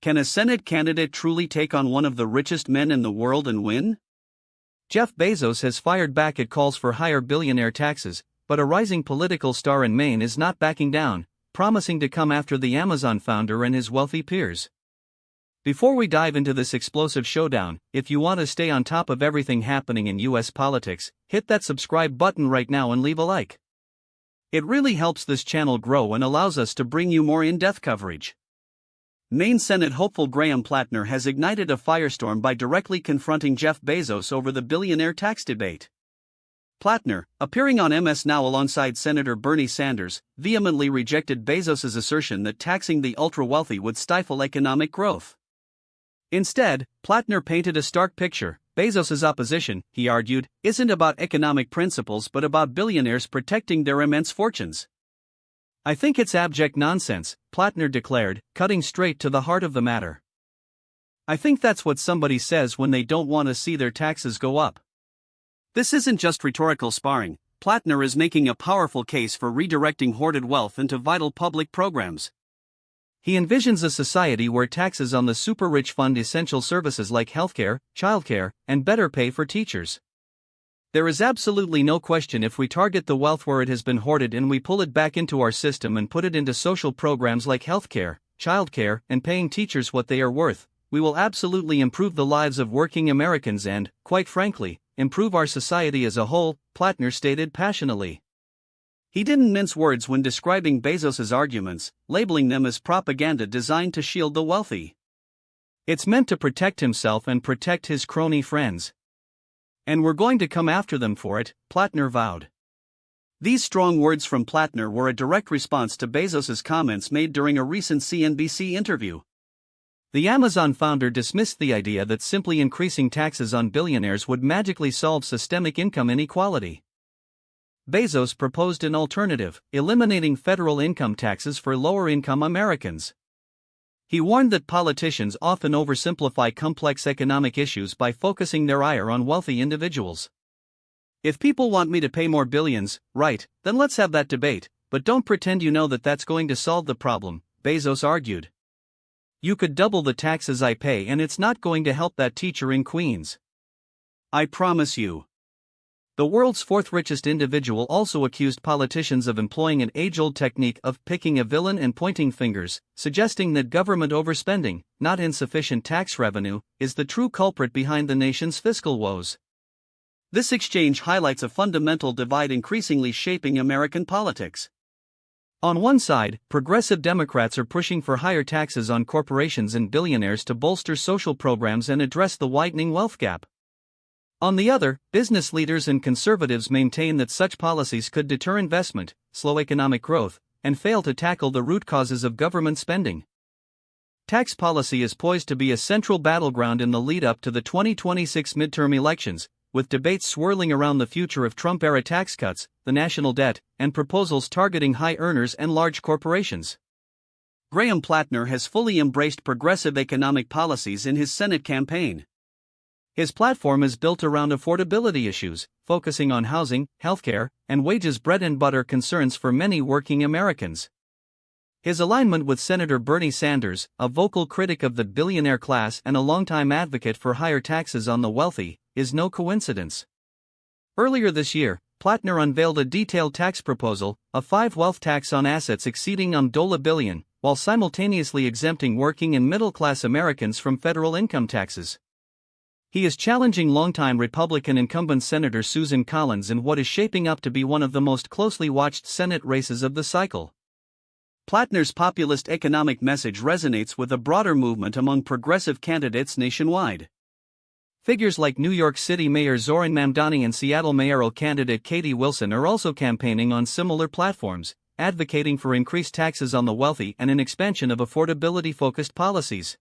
Can a Senate candidate truly take on one of the richest men in the world and win? Jeff Bezos has fired back at calls for higher billionaire taxes, but a rising political star in Maine is not backing down, promising to come after the Amazon founder and his wealthy peers. Before we dive into this explosive showdown, if you want to stay on top of everything happening in US politics, hit that subscribe button right now and leave a like. It really helps this channel grow and allows us to bring you more in-depth coverage. Maine Senate hopeful Graham Platner has ignited a firestorm by directly confronting Jeff Bezos over the billionaire tax debate. Platner, appearing on MS Now alongside Senator Bernie Sanders, vehemently rejected Bezos' assertion that taxing the ultra-wealthy would stifle economic growth. Instead, Platner painted a stark picture. Bezos' opposition, he argued, isn't about economic principles but about billionaires protecting their immense fortunes. "I think it's abject nonsense," Platner declared, cutting straight to the heart of the matter. "I think that's what somebody says when they don't want to see their taxes go up." This isn't just rhetorical sparring. Platner is making a powerful case for redirecting hoarded wealth into vital public programs. He envisions a society where taxes on the super-rich fund essential services like healthcare, childcare, and better pay for teachers. "There is absolutely no question if we target the wealth where it has been hoarded and we pull it back into our system and put it into social programs like healthcare, childcare, and paying teachers what they are worth, we will absolutely improve the lives of working Americans and, quite frankly, improve our society as a whole," Platner stated passionately. He didn't mince words when describing Bezos' arguments, labeling them as propaganda designed to shield the wealthy. "It's meant to protect himself and protect his crony friends. And we're going to come after them for it," Platner vowed. These strong words from Platner were a direct response to Bezos' comments made during a recent CNBC interview. The Amazon founder dismissed the idea that simply increasing taxes on billionaires would magically solve systemic income inequality. Bezos proposed an alternative, eliminating federal income taxes for lower-income Americans. He warned that politicians often oversimplify complex economic issues by focusing their ire on wealthy individuals. "If people want me to pay more billions, right, then let's have that debate, but don't pretend you know that that's going to solve the problem," Bezos argued. "You could double the taxes I pay and it's not going to help that teacher in Queens. I promise you." The world's fourth richest individual also accused politicians of employing an age-old technique of picking a villain and pointing fingers, suggesting that government overspending, not insufficient tax revenue, is the true culprit behind the nation's fiscal woes. This exchange highlights a fundamental divide increasingly shaping American politics. On one side, progressive Democrats are pushing for higher taxes on corporations and billionaires to bolster social programs and address the widening wealth gap. On the other, business leaders and conservatives maintain that such policies could deter investment, slow economic growth, and fail to tackle the root causes of government spending. Tax policy is poised to be a central battleground in the lead-up to the 2026 midterm elections, with debates swirling around the future of Trump-era tax cuts, the national debt, and proposals targeting high earners and large corporations. Graham Platner has fully embraced progressive economic policies in his Senate campaign. His platform is built around affordability issues, focusing on housing, healthcare, and wages, bread and butter concerns for many working Americans. His alignment with Senator Bernie Sanders, a vocal critic of the billionaire class and a longtime advocate for higher taxes on the wealthy, is no coincidence. Earlier this year, Platner unveiled a detailed tax proposal, a 5% wealth tax on assets exceeding $1 billion, while simultaneously exempting working and middle-class Americans from federal income taxes. He is challenging longtime Republican incumbent Senator Susan Collins in what is shaping up to be one of the most closely watched Senate races of the cycle. Platner's populist economic message resonates with a broader movement among progressive candidates nationwide. Figures like New York City Mayor Zoran Mamdani and Seattle mayoral candidate Katie Wilson are also campaigning on similar platforms, advocating for increased taxes on the wealthy and an expansion of affordability-focused policies.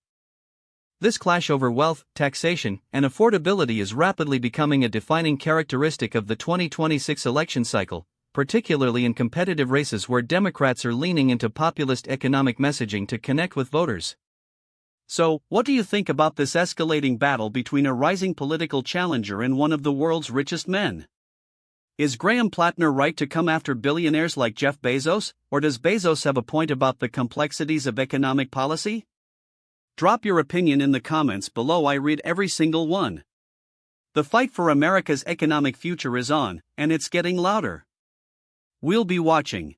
This clash over wealth, taxation, and affordability is rapidly becoming a defining characteristic of the 2026 election cycle, particularly in competitive races where Democrats are leaning into populist economic messaging to connect with voters. So, what do you think about this escalating battle between a rising political challenger and one of the world's richest men? Is Graham Platner right to come after billionaires like Jeff Bezos, or does Bezos have a point about the complexities of economic policy? Drop your opinion in the comments below. I read every single one. The fight for America's economic future is on, and it's getting louder. We'll be watching.